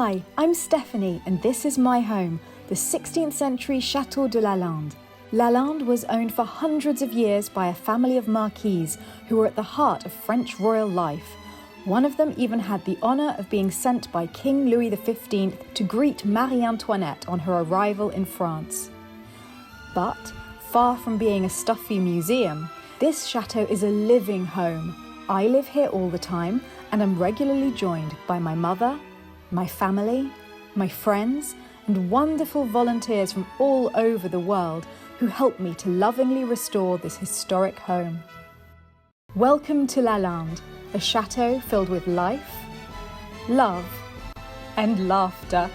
Hi, I'm Stephanie and this is my home, the 16th century Chateau de Lalande. Lalande was owned for hundreds of years by a family of marquises who were at the heart of French royal life. One of them even had the honour of being sent by King Louis XV to greet Marie Antoinette on her arrival in France. But, far from being a stuffy museum, this chateau is a living home. I live here all the time and am regularly joined by my mother, my family, my friends, and wonderful volunteers from all over the world who help me to lovingly restore this historic home. Welcome to Lalande, a chateau filled with life, love, and laughter.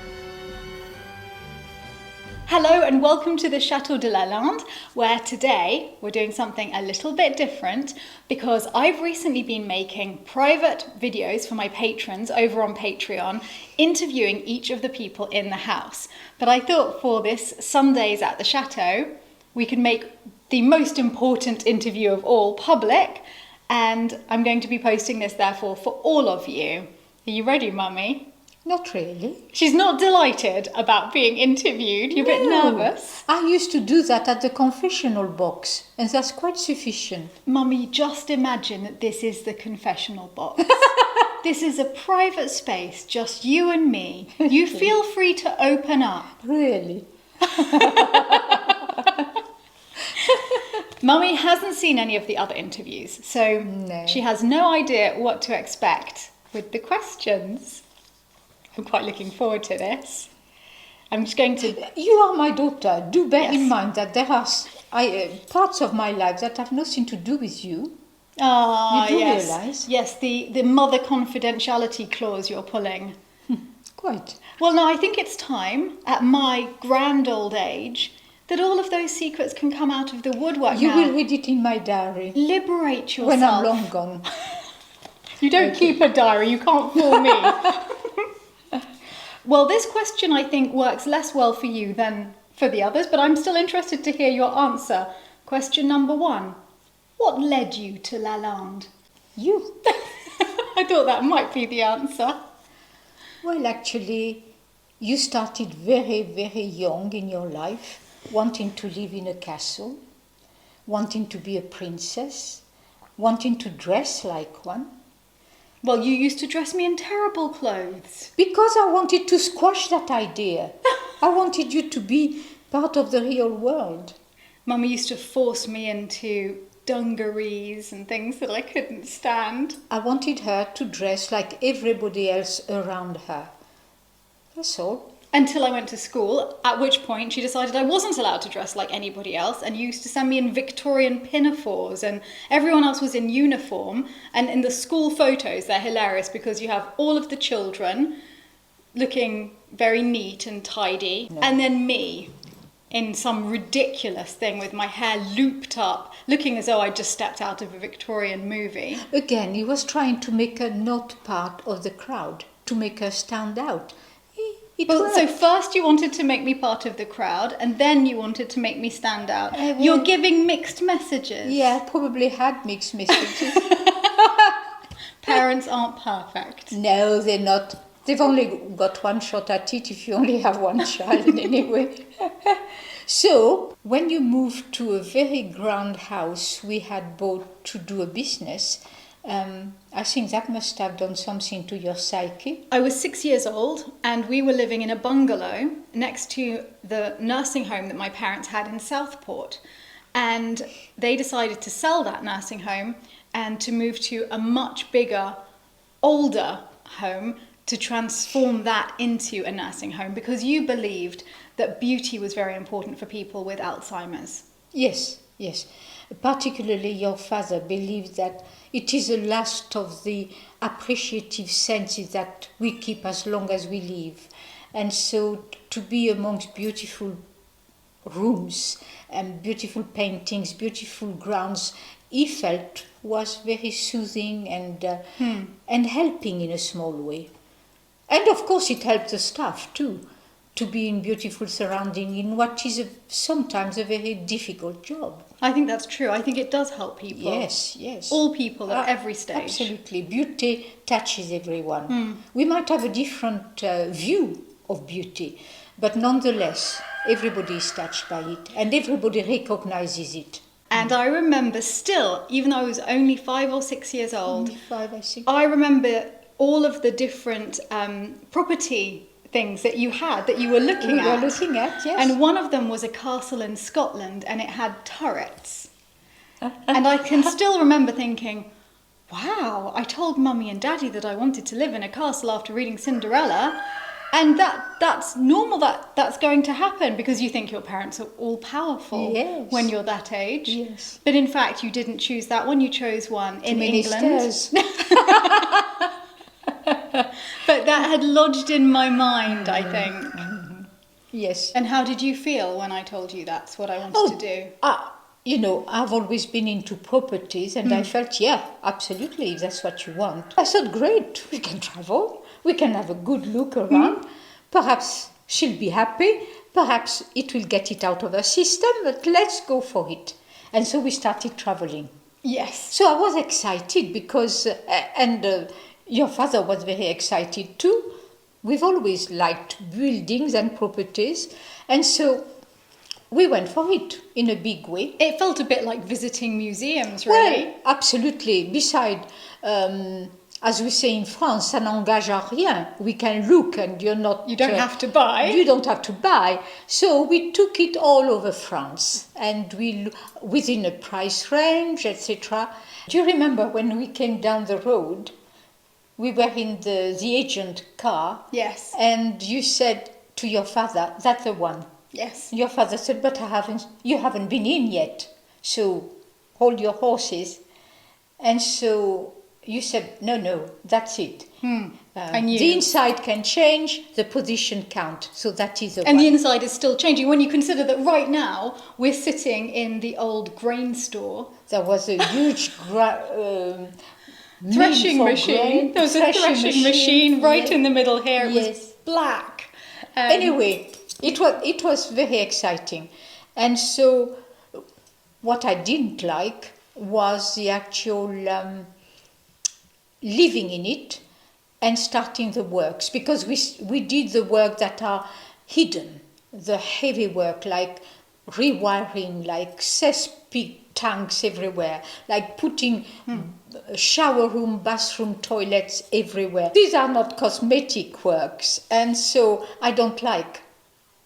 Hello and welcome to the Chateau de Lalande, where today we're doing something a little bit different because I've recently been making private videos for my patrons over on Patreon, interviewing each of the people in the house. But I thought for this Sundays at the Chateau, we could make the most important interview of all public, and I'm going to be posting this therefore for all of you. Are you ready, Mummy? Not really. She's not delighted about being interviewed. You're a bit nervous. I used to do that at the confessional box, and that's quite sufficient. Mummy, just imagine that this is the confessional box. This is a private space, just you and me. You feel free to open up. Really? Mummy hasn't seen any of the other interviews, so She has no idea what to expect with the questions. I'm quite looking forward to this. I'm just going to... You are my daughter. Do bear in mind that there are parts of my life that have nothing to do with you. Ah, you do yes. realise? Yes, the mother confidentiality clause you're pulling. Quite. Well, no, I think it's time, at my grand old age, that all of those secrets can come out of the woodwork You now. will read it in my diary. Liberate yourself. When I'm long gone. You don't keep a diary, you can't fool me. Well, this question I think works less well for you than for the others, but I'm still interested to hear your answer. Question number 1. What led you to Lalande? You. I thought that might be the answer. Well, actually, you started very, very young in your life, wanting to live in a castle, wanting to be a princess, wanting to dress like one. Well, you used to dress me in terrible clothes. Because I wanted to squash that idea. I wanted you to be part of the real world. Mummy used to force me into dungarees and things that I couldn't stand. I wanted her to dress like everybody else around her. That's all. Until I went to school, at which point she decided I wasn't allowed to dress like anybody else and used to send me in Victorian pinafores, and everyone else was in uniform. And in the school photos, they're hilarious because you have all of the children looking very neat and tidy, and then me in some ridiculous thing with my hair looped up, looking as though I just stepped out of a Victorian movie. Again, he was trying to make her not part of the crowd, to make her stand out. So first you wanted to make me part of the crowd, and then you wanted to make me stand out. You're giving mixed messages. Yeah, probably had mixed messages. Parents aren't perfect. No, they're not. They've only got one shot at it if you only have one child anyway. So, when you moved to a very grand house we had bought to do a business, I think that must have done something to your psyche. I was 6 years old and we were living in a bungalow next to the nursing home that my parents had in Southport. And they decided to sell that nursing home and to move to a much bigger, older home to transform that into a nursing home because you believed that beauty was very important for people with Alzheimer's. Yes. Particularly your father believed that it is the last of the appreciative senses that we keep as long as we live. And so to be amongst beautiful rooms and beautiful paintings, beautiful grounds, he felt was very soothing and helping in a small way. And of course it helped the staff too, to be in beautiful surrounding in what is sometimes a very difficult job. I think that's true. I think it does help people. Yes, yes. All people at every stage. Absolutely. Beauty touches everyone. We might have a different view of beauty, but nonetheless, everybody is touched by it and everybody recognizes it. And I remember still, even though I was only 5 or 6 years old, Only 5, I think. I remember all of the different property things that you had, that you were looking at. We were looking at, yes. And one of them was a castle in Scotland, and it had turrets. And I can still remember thinking, wow, I told Mummy and Daddy that I wanted to live in a castle after reading Cinderella. And that's normal, that's going to happen, because you think your parents are all powerful when you're that age. Yes. But in fact, you didn't choose that one, you chose one in England. But that had lodged in my mind, I think. Mm-hmm. Yes. And how did you feel when I told you that's what I wanted to do? You know, I've always been into properties and I felt, yeah, absolutely, if that's what you want. I thought, great, we can travel, we can have a good look around. Perhaps she'll be happy, perhaps it will get it out of her system, but let's go for it. And so we started traveling. Yes. So I was excited because, your father was very excited too. We've always liked buildings and properties, and so we went for it in a big way. It felt a bit like visiting museums, really. Well, absolutely. Besides, as we say in France, ça n'engage à rien. We can look and you don't have to buy. You don't have to buy. So we took it all over France and within a price range, etc. Do you remember when we came down the road? We were in the agent car. Yes. And you said to your father, that's the one. Yes. Your father said, but you haven't been in yet, so hold your horses. And so you said, no, that's it. I knew. The inside can change, the position can't, so that is the one. And the inside is still changing. When you consider that right now we're sitting in the old grain store. There was a huge threshing machine. There was a threshing machine right in the middle here. It was black. Anyway, it was very exciting. And so what I didn't like was the actual living in it and starting the works, because we did the work that are hidden, the heavy work like rewiring, like cesspit tanks everywhere, like putting shower room, bathroom, toilets everywhere. These are not cosmetic works, and so I don't like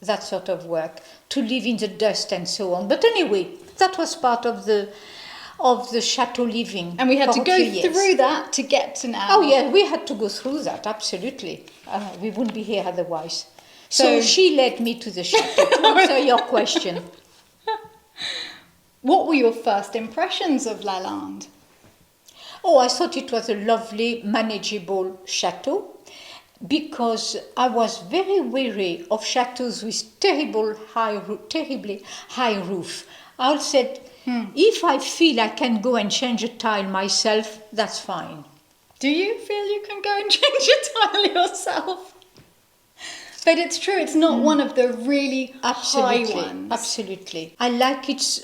that sort of work, to live in the dust and so on. But anyway, that was part of the chateau living. And we had to go through that to get to now. Oh yeah, we had to go through that, absolutely. We wouldn't be here otherwise. So she led me to the chateau, to answer your question. What were your first impressions of Lalande? Oh, I thought it was a lovely, manageable chateau, because I was very weary of chateaus with terribly high roof. I said, if I feel I can go and change a tile myself, that's fine. Do you feel you can go and change a tile yourself? But it's true, it's not one of the really high ones. Absolutely. I like it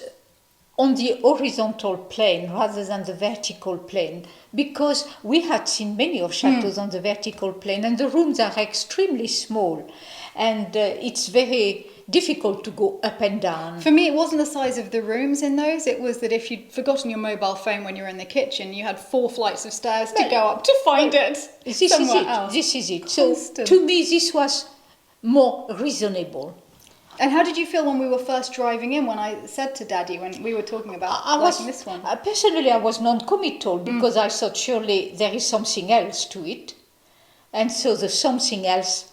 on the horizontal plane rather than the vertical plane, because we had seen many of chateaus on the vertical plane and the rooms are extremely small and it's very difficult to go up and down. For me, it wasn't the size of the rooms in those, it was that if you'd forgotten your mobile phone when you were in the kitchen, you had 4 flights of stairs to go up to find it somewhere else. This is it. So to me this was more reasonable. And how did you feel when we were first driving in, when I said to Daddy, when we were talking about liking this one? Personally, I was non-committal because I thought surely there is something else to it. And so the something else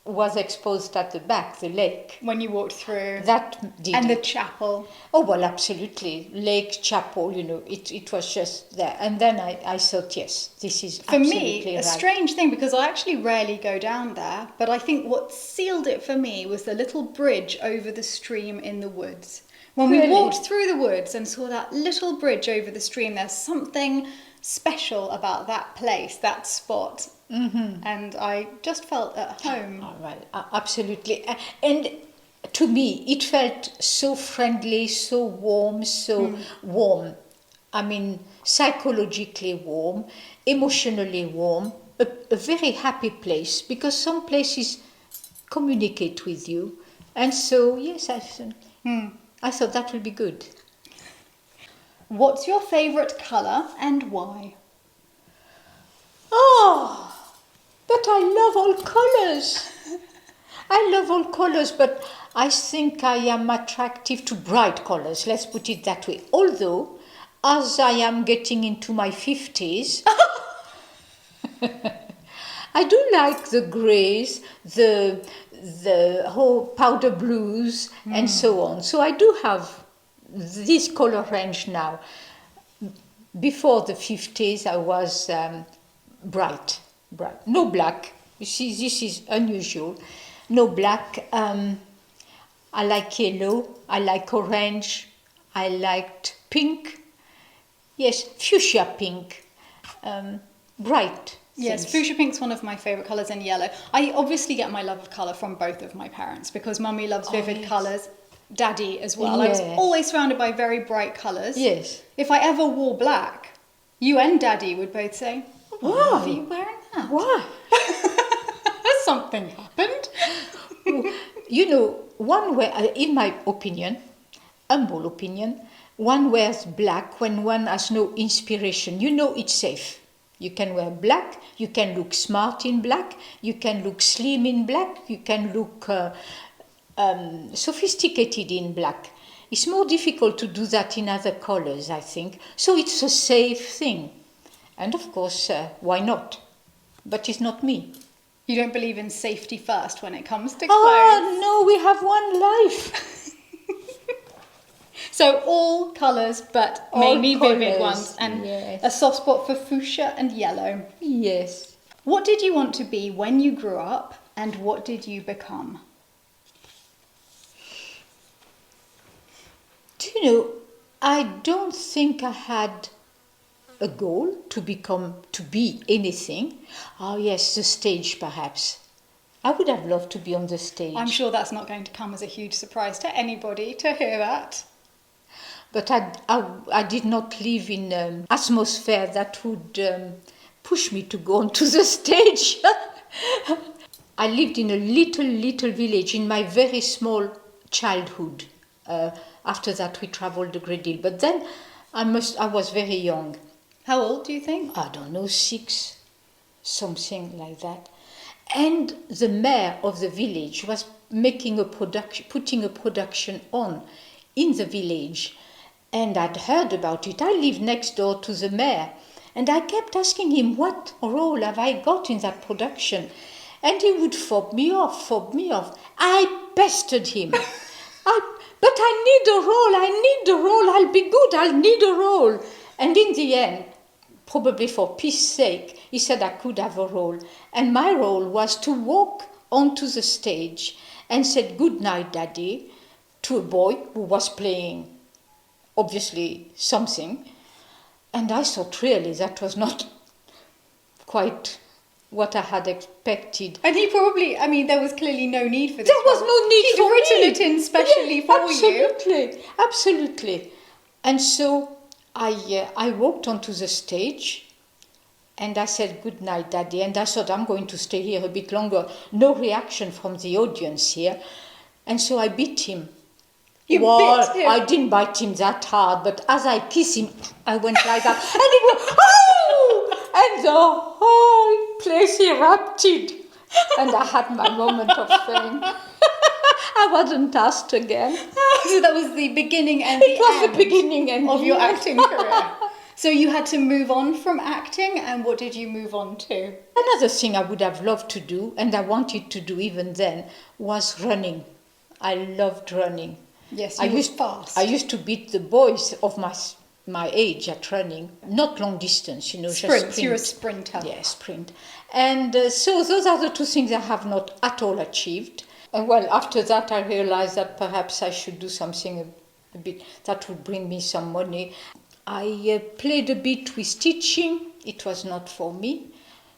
was exposed at the back, the lake. When you walked through. That did. And the chapel. Oh, well, absolutely. Lake, chapel, it was just there. And then I thought, yes, this is absolutely right. For me, a strange thing, because I actually rarely go down there, but I think what sealed it for me was the little bridge over the stream in the woods. When we walked through the woods and saw that little bridge over the stream, there's something special about that place, that spot. Mm-hmm. And I just felt at home. All right, absolutely. And to me, it felt so friendly, so warm, warm. I mean, psychologically warm, emotionally warm, a very happy place, because some places communicate with you. And so, yes, I thought that would be good. What's your favourite colour and why? Oh, but I love all colors. I love all colors, but I think I am attractive to bright colors, let's put it that way. Although, as I am getting into my 50s, I do like the greys, the whole powder blues, and so on. So I do have this color range now. Before the 50s, I was bright. No black. You see, this is unusual. No black. I like yellow. I like orange. I liked pink. Yes, fuchsia pink. Bright. Yes, things. fuchsia pink's one of my favourite colours, and yellow. I obviously get my love of colour from both of my parents, because mummy loves vivid yes. colours, daddy as well. I was Yes. always surrounded by very bright colours. Yes. If I ever wore black, you and daddy would both say, "Why are you wearing that?" Why? Something happened. You know, one wear, in my opinion, humble opinion, one wears black when one has no inspiration. You know it's safe. You can wear black, you can look smart in black, you can look slim in black, you can look sophisticated in black. It's more difficult to do that in other colors, I think. So it's a safe thing. And of course, why not? But it's not me. You don't believe in safety first when it comes to clothes. Oh, no, we have one life. So all colours, but All mainly vivid colours, ones, and yes. a soft spot for fuchsia and yellow. Yes. What did you want to be when you grew up, and what did you become? Do you know, I don't think I had a goal to be anything. Oh yes, the stage perhaps. I would have loved to be on the stage. I'm sure that's not going to come as a huge surprise to anybody to hear that. But I did not live in an atmosphere that would push me to go onto the stage. I lived in a little village in my very small childhood. After that we travelled a great deal. But then I was very young. How old do you think? I don't know, 6, something like that. And the mayor of the village was putting a production on in the village. And I'd heard about it. I lived next door to the mayor. And I kept asking him, what role have I got in that production? And he would fob me off. I pestered him. But I need a role, I'll be good, I'll need a role. And in the end, probably for peace sake, he said I could have a role. And my role was to walk onto the stage and said, "Good night, Daddy," to a boy who was playing, obviously, something. And I thought really that was not quite what I had expected. And he probably, there was clearly no need for this. There was no need for me. He'd written it in specially for you. Absolutely. And so I walked onto the stage and I said, "Good night, Daddy." And I thought, I'm going to stay here a bit longer. No reaction from the audience here. And so I beat him. You bit him? I didn't bite him that hard, but as I kissed him, I went like that. And he went, "Oh!" And the whole place erupted. And I had my moment of fame. I wasn't asked again. So that was the beginning and It was the beginning and of your the end. acting career. So you had to move on from acting, and what did you move on to? Another thing I would have loved to do, and I wanted to do even then, was running. I loved running. Yes, I you were used fast. I used to beat the boys of my age at running, not long distance, just sprint. You're a sprinter. Yeah, sprint. And so those are the two things I have not at all achieved. And well, after that I realized that perhaps I should do something a bit that would bring me some money. I played a bit with teaching. It was not for me.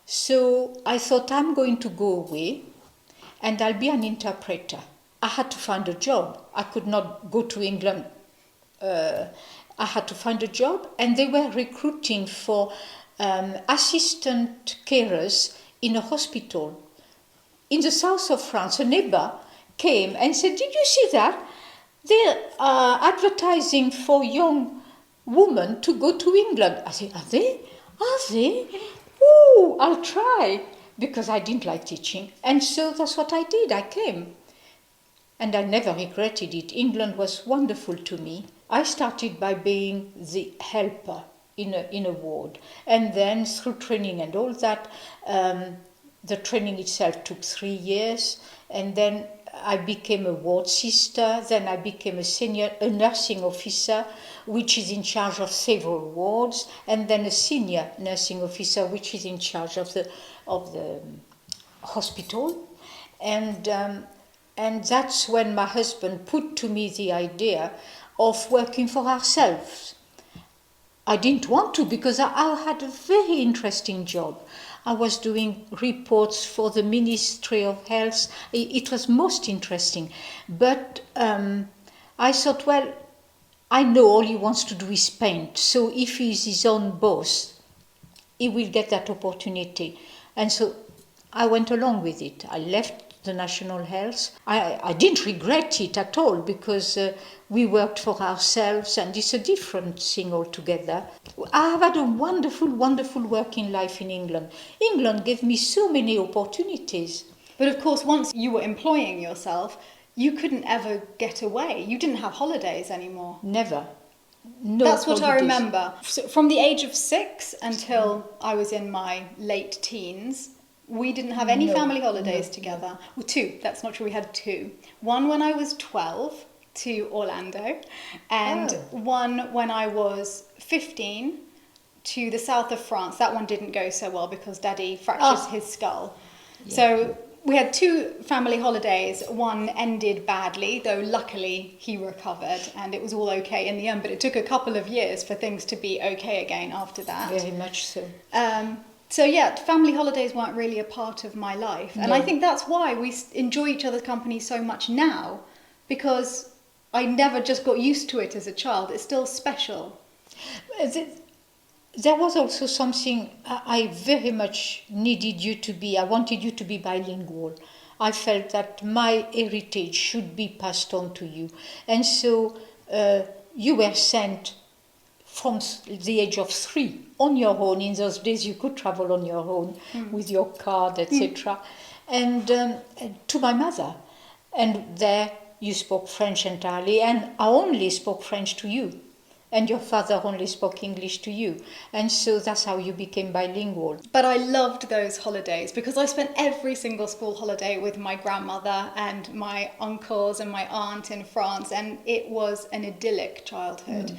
So I thought I'm going to go away and I'll be an interpreter. I had to find a job. I could not go to England. I had to find a job, and they were recruiting for assistant carers in a hospital. In the south of France, a neighbor came and said, "Did you see that? They're advertising for young women to go to England." I said, "Are they? Are they? Oh, I'll try." Because I didn't like teaching. And so that's what I did. I came. And I never regretted it. England was wonderful to me. I started by being the helper in a ward. And then through training and all that, the training itself took 3 years. And then I became a ward sister. Then I became a nursing officer, which is in charge of several wards. And then a senior nursing officer, which is in charge of the hospital. And that's when my husband put to me the idea of working for ourselves. I didn't want to, because I had a very interesting job. I was doing reports for the Ministry of Health. It was most interesting. But I thought, well, I know all he wants to do is paint. So if he's his own boss, he will get that opportunity. And so I went along with it. I left the National Health. I didn't regret it at all, because we worked for ourselves, and it's a different thing altogether. I have had a wonderful, wonderful working life in England. England gave me so many opportunities. But of course, once you were employing yourself, you couldn't ever get away. You didn't have holidays anymore. Never. No That's what I holidays. remember. So from the age of 6 until I was in my late teens, we didn't have any family holidays together. Well, 2. That's not true. We had 2. One when I was 12 to Orlando, and one when I was 15 to the south of France. That one didn't go so well because Daddy fractured his skull. Yeah. So we had 2 family holidays. One ended badly, though luckily he recovered and it was all okay in the end. But it took a couple of years for things to be okay again after that. Very much so. So yeah, family holidays weren't really a part of my life. And I think that's why we enjoy each other's company so much now, because I never just got used to it as a child. It's still special. There was also something I very much needed you to be. I wanted you to be bilingual. I felt that my heritage should be passed on to you. And so you were sent from the age of 3 on your own. In those days you could travel on your own with your card, etc. And to my mother. And there you spoke French entirely, and I only spoke French to you. And your father only spoke English to you. And so that's how you became bilingual. But I loved those holidays because I spent every single school holiday with my grandmother and my uncles and my aunt in France, and it was an idyllic childhood.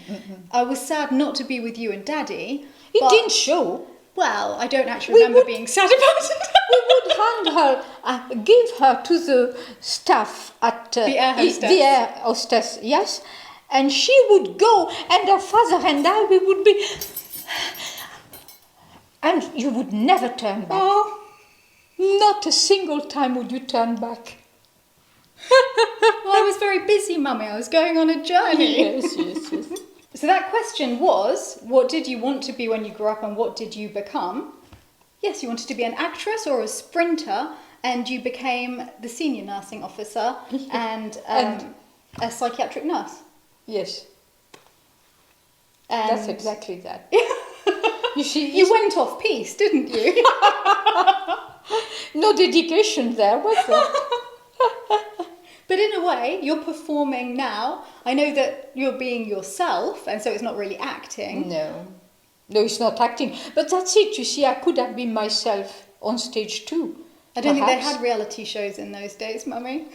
I was sad not to be with you and Daddy. It didn't show. Well, I don't actually remember being sad about it. We would hand her, give her to the staff at the air hostess. The air hostess, yes. And she would go, and her father and I, we would be... And you would never turn back. Oh. Not a single time would you turn back. Well, I was very busy, Mummy. I was going on a journey. Yes. So that question was, what did you want to be when you grew up, and what did you become? Yes, you wanted to be an actress or a sprinter, and you became the senior nursing officer and a psychiatric nurse. Yes. And that's exactly that. You went off piece, didn't you? No dedication there, was there? But in a way, you're performing now. I know that you're being yourself, and so it's not really acting. No, it's not acting. But that's it, you see, I could have been myself on stage too. I don't think they had reality shows in those days, Mummy.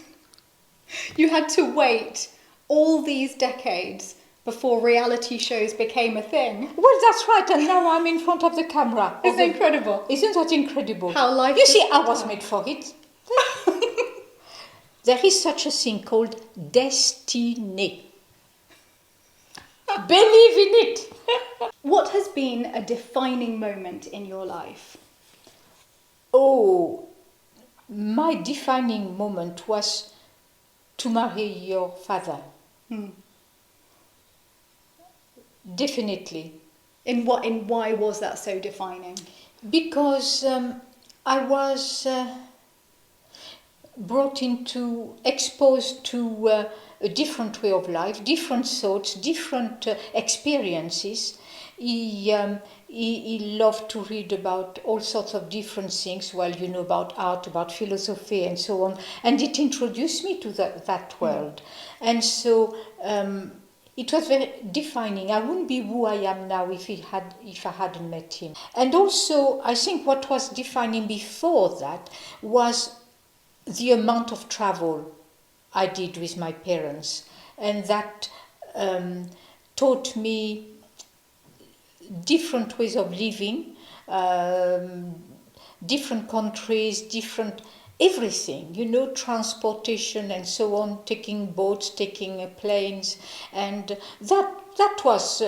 You had to wait all these decades before reality shows became a thing. Well, that's right, and now I'm in front of the camera. It's incredible. Isn't that incredible? How life... You see, I was made for it. There is such a thing called destiny. Believe in it. What has been a defining moment in your life? Oh, my defining moment was to marry your father. Definitely. In why was that so defining? Because I was exposed to a different way of life, different thoughts, different experiences. He loved to read about all sorts of different things, about art, about philosophy and so on. And it introduced me to that world. And so it was very defining. I wouldn't be who I am now if I hadn't met him. And also, I think what was defining before that was the amount of travel I did with my parents, and that taught me different ways of living, different countries, different everything, transportation and so on, taking boats, taking planes, and that was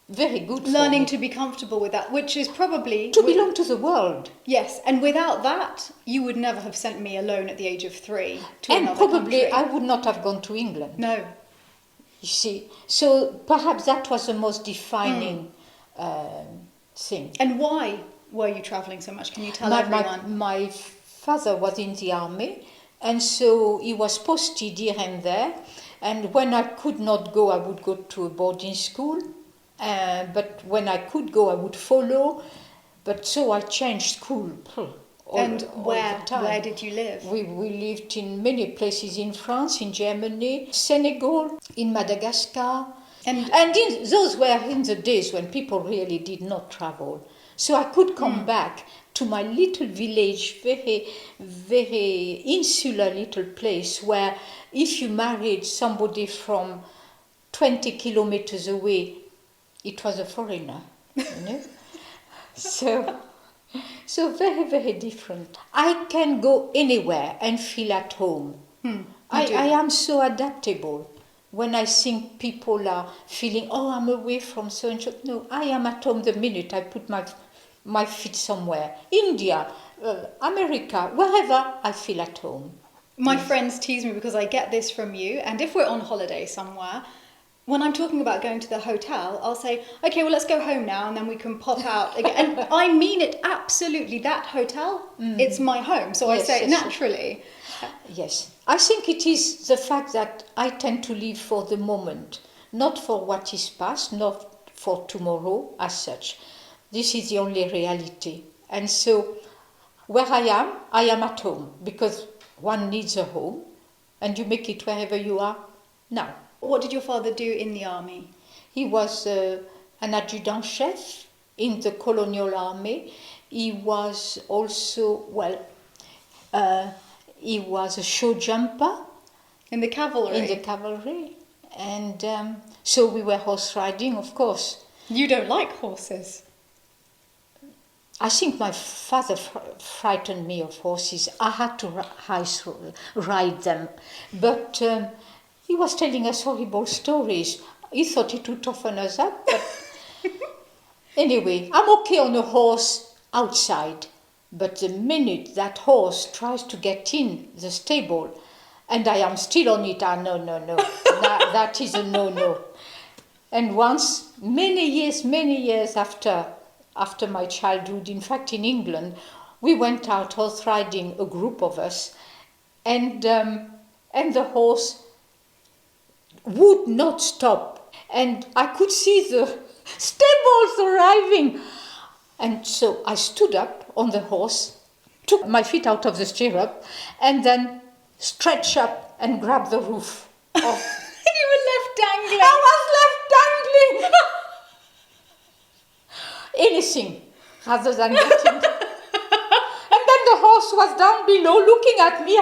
very good. Learning to be comfortable with that, which is probably to belong to the world. Yes, and without that, you would never have sent me alone at the age of 3 to and another probably country. I would not have gone to England. No. You see, so perhaps that was the most defining thing. And why were you travelling so much? Can you tell everyone? My father was in the army, and so he was posted here and there. And when I could not go, I would go to a boarding school. But when I could go, I would follow. But so I changed school all the time. Where did you live? We lived in many places in France, in Germany, Senegal, in Madagascar. And those were in the days when people really did not travel. So I could come back to my little village, very, very insular little place where if you married somebody from 20 kilometers away, it was a foreigner, So very, very different. I can go anywhere and feel at home. I am so adaptable. When I think people are feeling, I'm away from so and so. No, I am at home the minute I put my feet somewhere. India, America, wherever, I feel at home. My friends tease me because I get this from you, and if we're on holiday somewhere, when I'm talking about going to the hotel, I'll say, okay, well, let's go home now, and then we can pop out again. And I mean it absolutely. That hotel, it's my home, so I say it naturally. Yes. I think it is the fact that I tend to live for the moment, not for what is past, not for tomorrow as such. This is the only reality. And so where I am at home, because one needs a home, and you make it wherever you are now. What did your father do in the army? He was an adjutant chef in the colonial army. He was also, he was a show jumper. In the cavalry? In the cavalry. And so we were horse riding, of course. You don't like horses? I think my father frightened me of horses. I had to ride them. But he was telling us horrible stories. He thought it would toughen us up. But anyway, I'm okay on a horse outside. But the minute that horse tries to get in the stable, and I am still on it, no. that is a no. And once, many years after my childhood, in fact in England, we went out horse riding, a group of us, and the horse would not stop. And I could see the stables arriving. And so I stood up on the horse, took my feet out of the stirrup, and then stretched up and grabbed the roof off. And you were left dangling. I was left dangling. Anything rather than getting. And then the horse was down below looking at me.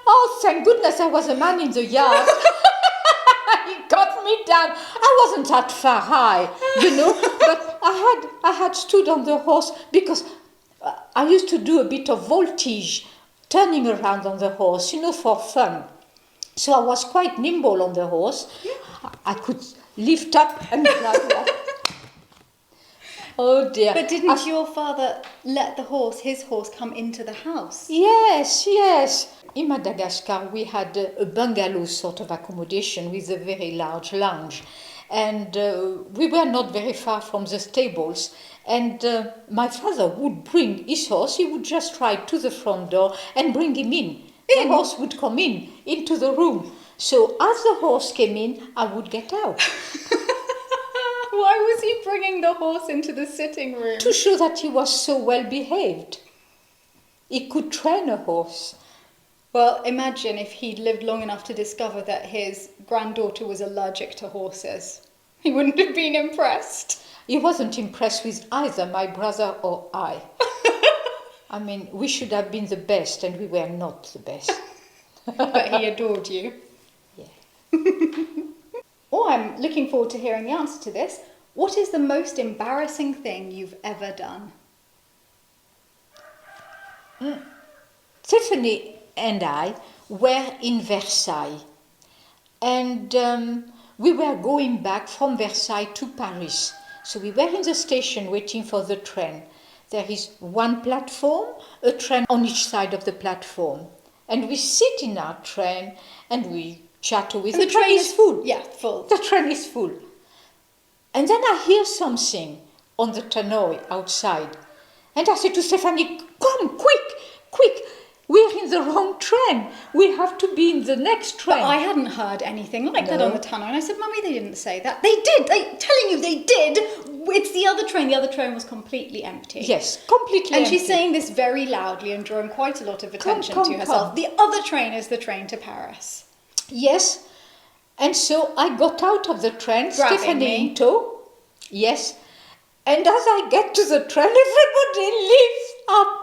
Oh, thank goodness I was a man in the yard. He got me down. I wasn't that far high, but I had stood on the horse because I used to do a bit of voltige, turning around on the horse, for fun. So I was quite nimble on the horse. I could lift up and like that. Oh dear. But didn't your father let his horse come into the house? Yes, yes. In Madagascar, we had a bungalow sort of accommodation with a very large lounge. And we were not very far from the stables. And my father would bring his horse, he would just ride to the front door and bring him in. The horse would come into the room. So as the horse came in, I would get out. Why was he bringing the horse into the sitting room? To show that he was so well behaved. He could train a horse. Well, imagine if he'd lived long enough to discover that his granddaughter was allergic to horses. He wouldn't have been impressed. He wasn't impressed with either my brother or I. I mean, we should have been the best, and we were not the best. But he adored you. Yeah. Oh, I'm looking forward to hearing the answer to this. What is the most embarrassing thing you've ever done? Tiffany and I were in Versailles, and we were going back from Versailles to Paris. So we were in the station waiting for the train. There is one platform, a train on each side of the platform. And we sit in our train and we chat with And the train is full. Yeah, full. The train is full. And then I hear something on the tannoy outside. And I say to Stephanie, come, quick, we're in the wrong train. We have to be in the next train. But I hadn't heard anything like that No. on the tannoy. And I said, Mummy, they didn't say that. They did. Telling you they did. It's the other train. The other train was completely empty. Yes, completely And empty. she's saying this very loudly and drawing quite a lot of attention come, to herself. come. The other train is the train to Paris. Yes. And so I got out of the train, Grabbing Stephanie me. in tow. Yes. And as I get to the train, everybody leaves up.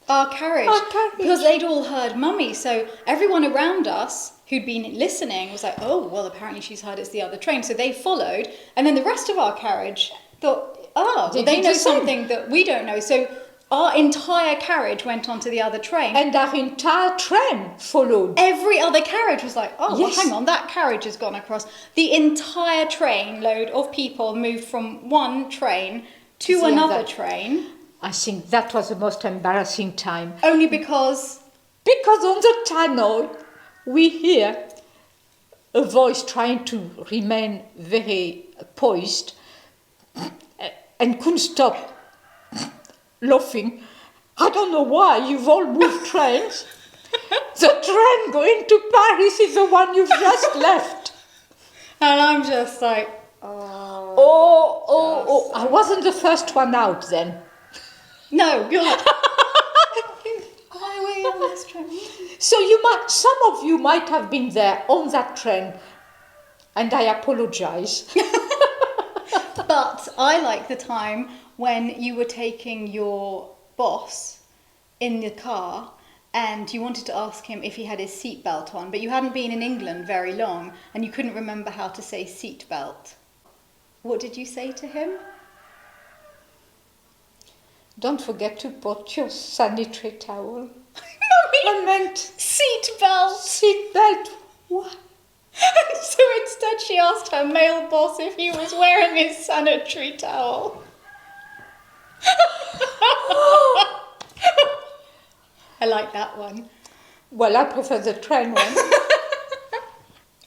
Our carriage. Our carriage. Because they'd all heard Mummy. So everyone around us who'd been listening was like, oh, well, apparently she's heard it's the other train. So they followed. And then the rest of our carriage thought, oh, They well, they did know the same. something that we don't know. So our entire carriage went onto the other train. And our entire train followed. Every other carriage was like, oh, Yes. well, hang on, that carriage has gone across. The entire train load of people moved from one train to the another other. train. I think that was the most embarrassing time. Only because Because on the tannoy, we hear a voice trying to remain very poised and couldn't stop laughing. I don't know why, you've all moved trains. The train going to Paris is the one you've just left. And I'm just like, Oh, I wasn't the first one out then. no, you're like, why are we on this train? So some of you might have been there on that train, and I apologize. But I like the time when you were taking your boss in the car and you wanted to ask him if he had his seatbelt on, but you hadn't been in England very long and you couldn't remember how to say seatbelt. What did you say to him? Don't forget to put your sanitary towel. Mummy, I meant seatbelt! seatbelt. What? So instead she asked her male boss if he was wearing his sanitary towel. I like that one. Well, I prefer the train one.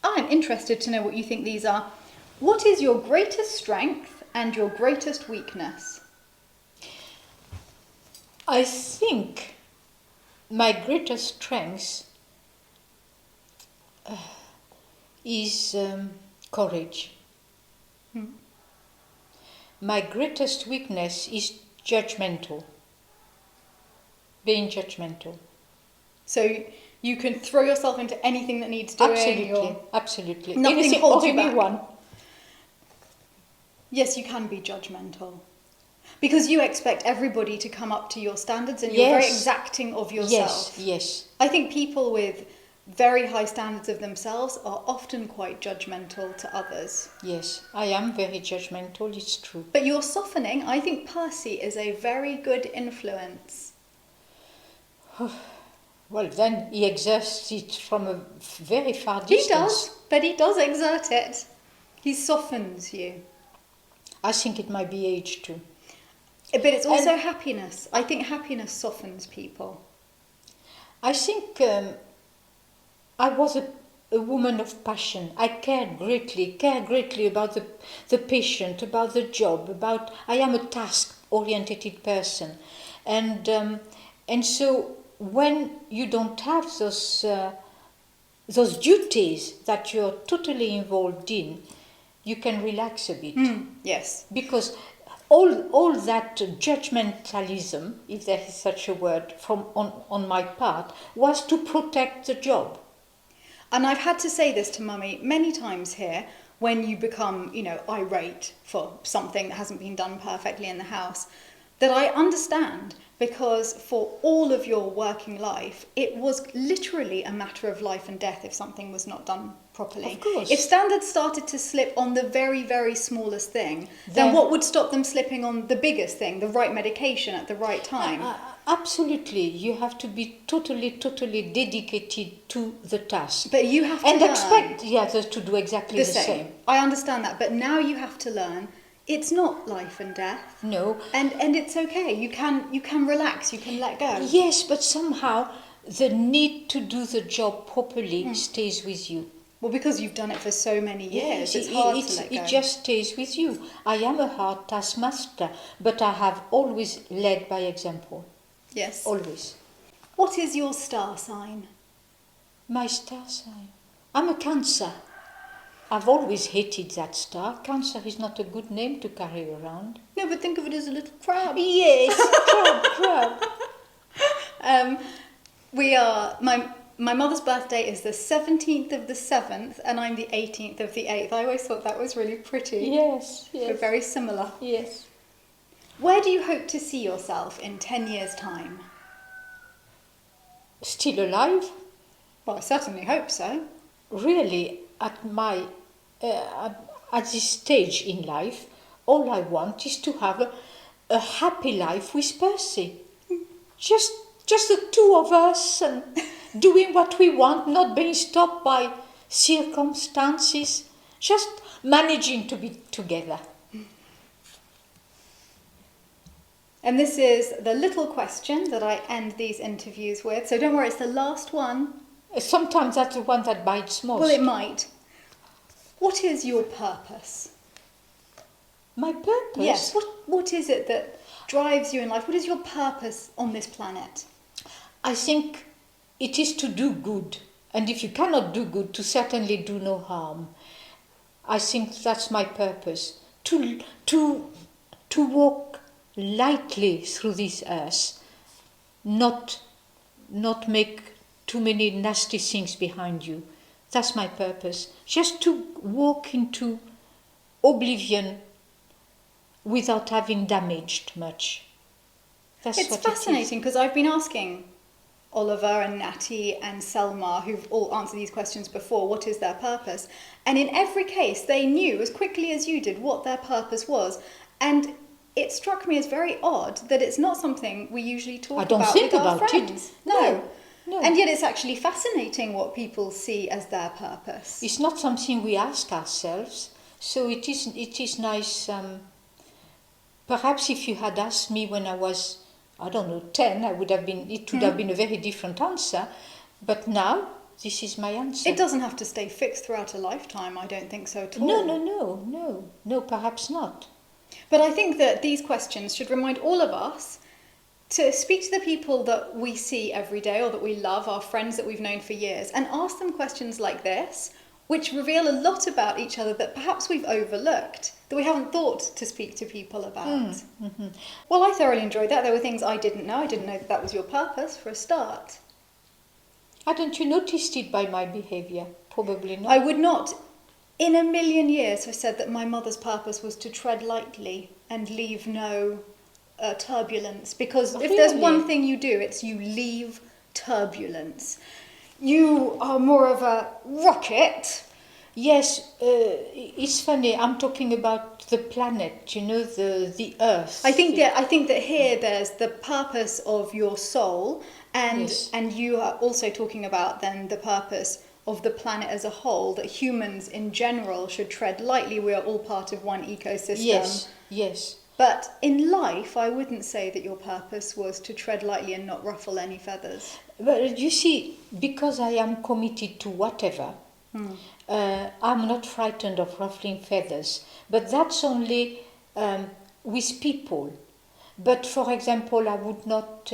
I'm interested to know what you think these are. What is your greatest strength and your greatest weakness? I think my greatest strength is courage. My greatest weakness is judgmental. Being judgmental. So you can throw yourself into anything that needs doing. Absolutely, absolutely. Nothing Anything holds or you back. anyone. Yes, you can be judgmental. Because you expect everybody to come up to your standards and you're Yes. very exacting of yourself. Yes. I think people with very high standards of themselves are often quite judgmental to others. Yes, I am very judgmental, it's true. But you're softening. I think Percy is a very good influence. Well, then he exerts it from a very far distance. He does, but he does exert it. He softens you. I think it might be age too. But it's also happiness. I think happiness softens people. I think I was a woman of passion. I cared greatly about the patient, about the job, I am a task-oriented person. And so when you don't have those duties that you're totally involved in, you can relax a bit. Yes. Because all that judgmentalism, if there is such a word, on my part, was to protect the job. And I've had to say this to Mummy many times here, when you become, irate for something that hasn't been done perfectly in the house, that I understand, because for all of your working life, it was literally a matter of life and death if something was not done properly. Of course. If standards started to slip on the very, very smallest thing, then what would stop them slipping on the biggest thing, the right medication at the right time? Absolutely. You have to be totally dedicated to the task. But you have to and learn. Expect the others to do exactly the same. I understand that, but now you have to learn it's not life and death. No. And it's okay. You can relax, you can let go. Yes, but somehow the need to do the job properly stays with you. Well, because you've done it for so many years, it's hard to let go. It just stays with you. I am a hard taskmaster, but I have always led by example. Yes. Always. What is your star sign? My star sign? I'm a Cancer. I've always hated that star. Cancer is not a good name to carry around. No, but think of it as a little crab. Yes, crab. My mother's birthday is the 17th of the 7th, and I'm the 18th of the 8th. I always thought that was really pretty. Yes. We're very similar. Yes. Where do you hope to see yourself in 10 years' time? Still alive? Well, I certainly hope so. Really, at this stage in life, all I want is to have a happy life with Percy. Just the two of us, and doing what we want, not being stopped by circumstances, just managing to be together. And this is the little question that I end these interviews with. So don't worry, it's the last one. Sometimes that's the one that bites most. Well, it might. What is your purpose? My purpose? Yes. What is it that drives you in life? What is your purpose on this planet? I think it is to do good. And if you cannot do good, to certainly do no harm. I think that's my purpose. To walk lightly through this earth. Not make too many nasty things behind you. That's my purpose. Just to walk into oblivion without having damaged much. It's fascinating, because I've been asking Oliver and Natty and Selma, who've all answered these questions before, what is their purpose? And in every case, they knew as quickly as you did what their purpose was. And it struck me as very odd that it's not something we usually talk about with our friends. No. And yet it's actually fascinating what people see as their purpose. It's not something we ask ourselves, so it is nice. Perhaps if you had asked me when I was, 10, it would have been a very different answer. But now, this is my answer. It doesn't have to stay fixed throughout a lifetime, I don't think so at all. No, perhaps not. But I think that these questions should remind all of us to speak to the people that we see every day or that we love, our friends that we've known for years, and ask them questions like this, which reveal a lot about each other that perhaps we've overlooked, that we haven't thought to speak to people about. Mm-hmm. Well, I thoroughly enjoyed that. There were things I didn't know. I didn't know that was your purpose for a start. Hadn't you noticed it by my behaviour? Probably not. I would not, in a million years, have said that my mother's purpose was to tread lightly and leave no turbulence. Because if there's one thing you do, it's you leave turbulence. You are more of a rocket. Yes, it's funny. I'm talking about the planet, the Earth. I think that here there's the purpose of your soul, and you are also talking about then the purpose of the planet as a whole. That humans in general should tread lightly. We are all part of one ecosystem. Yes. But in life, I wouldn't say that your purpose was to tread lightly and not ruffle any feathers. But you see, because I am committed to whatever, I'm not frightened of ruffling feathers. But that's only with people. But for example, I would not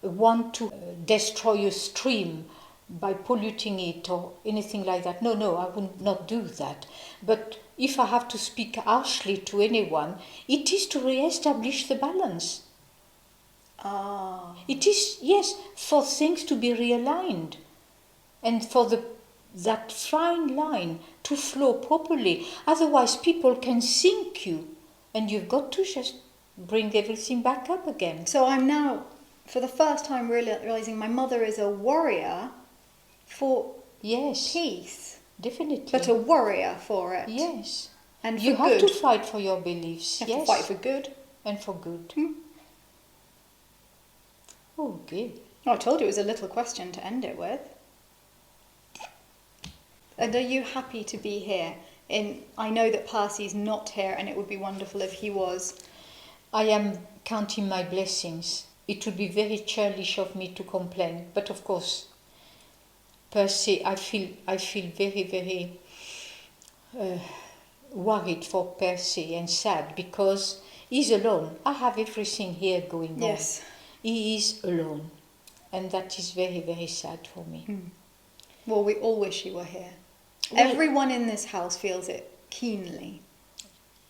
want to destroy a stream by polluting it or anything like that. No, I would not do that. But if I have to speak harshly to anyone, it is to re-establish the balance. Ah. It is, yes, for things to be realigned and for that fine line to flow properly. Otherwise, people can sink you and you've got to just bring everything back up again. So I'm now, for the first time, realizing my mother is a warrior for peace. Definitely. But a warrior for it. Yes. And you for have good. to fight for your beliefs. You have yes. to fight for good. And for good. Okay. Oh, I told you it was a little question to end it with. And are you happy to be here? I know that Percy's not here, and it would be wonderful if he was. I am counting my blessings. It would be very churlish of me to complain, but of course, Percy, I feel very, very worried for Percy and sad because he's alone. I have everything here going on. Yes. He is alone, and that is very, very sad for me. Well, we all wish you were here. Well, everyone in this house feels it keenly.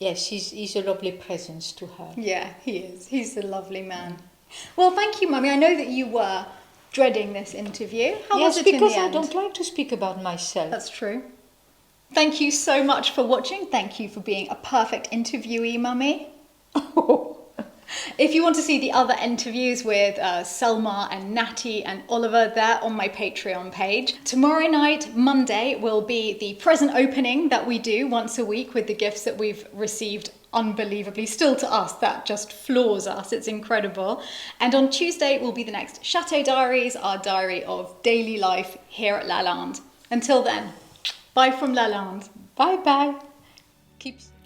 Yes, he's a lovely presence to have. Yeah, he is. He's a lovely man. Well, thank you, Mummy. I know that you were dreading this interview. How was it in the end? Yes, because I don't like to speak about myself. That's true. Thank you so much for watching. Thank you for being a perfect interviewee, Mummy. If you want to see the other interviews with Selma and Natty and Oliver, they're on my Patreon page. Tomorrow night, Monday, will be the present opening that we do once a week with the gifts that we've received unbelievably. Still to us, that just floors us. It's incredible. And on Tuesday will be the next Chateau Diaries, our diary of daily life here at Lalande. Until then, bye from Lalande. Bye-bye.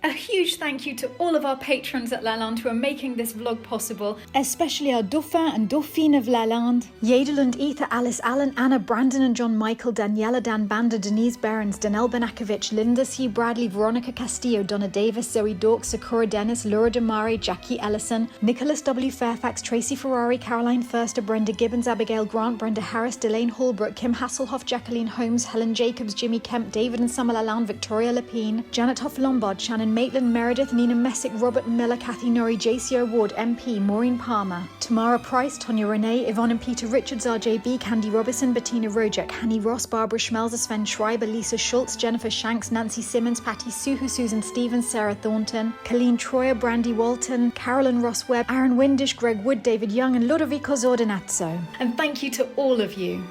A huge thank you to all of our patrons at Lalande who are making this vlog possible, especially our Dauphin and Dauphine of Lalande, Yedel and Ether, Alice Allen, Anna, Brandon and John Michael, Daniela Dan Banda, Denise Behrens, Danelle Benakovich, Linda C. Bradley, Veronica Castillo, Donna Davis, Zoe Dork, Sakura Dennis, Laura Damari, Jackie Ellison, Nicholas W. Fairfax, Tracy Ferrari, Caroline Förster, Brenda Gibbons, Abigail Grant, Brenda Harris, Delane Hallbrook, Kim Hasselhoff, Jacqueline Holmes, Helen Jacobs, Jimmy Kemp, David and Summer Lalande, Victoria Lepine, Janet Hoff Lombard, Shannon Maitland, Meredith, Nina Messick, Robert Miller, Kathy Norrie, JC Ward, MP, Maureen Palmer, Tamara Price, Tonya Renee, Yvonne and Peter Richards, RJB, Candy Robinson, Bettina Rojek, Hanny Ross, Barbara Schmelzer, Sven Schreiber, Lisa Schultz, Jennifer Shanks, Nancy Simmons, Patty Suhu, Susan Stevens, Sarah Thornton, Colleen Troyer, Brandy Walton, Carolyn Ross Webb, Aaron Windish, Greg Wood, David Young and Ludovico Zordinazzo. And thank you to all of you.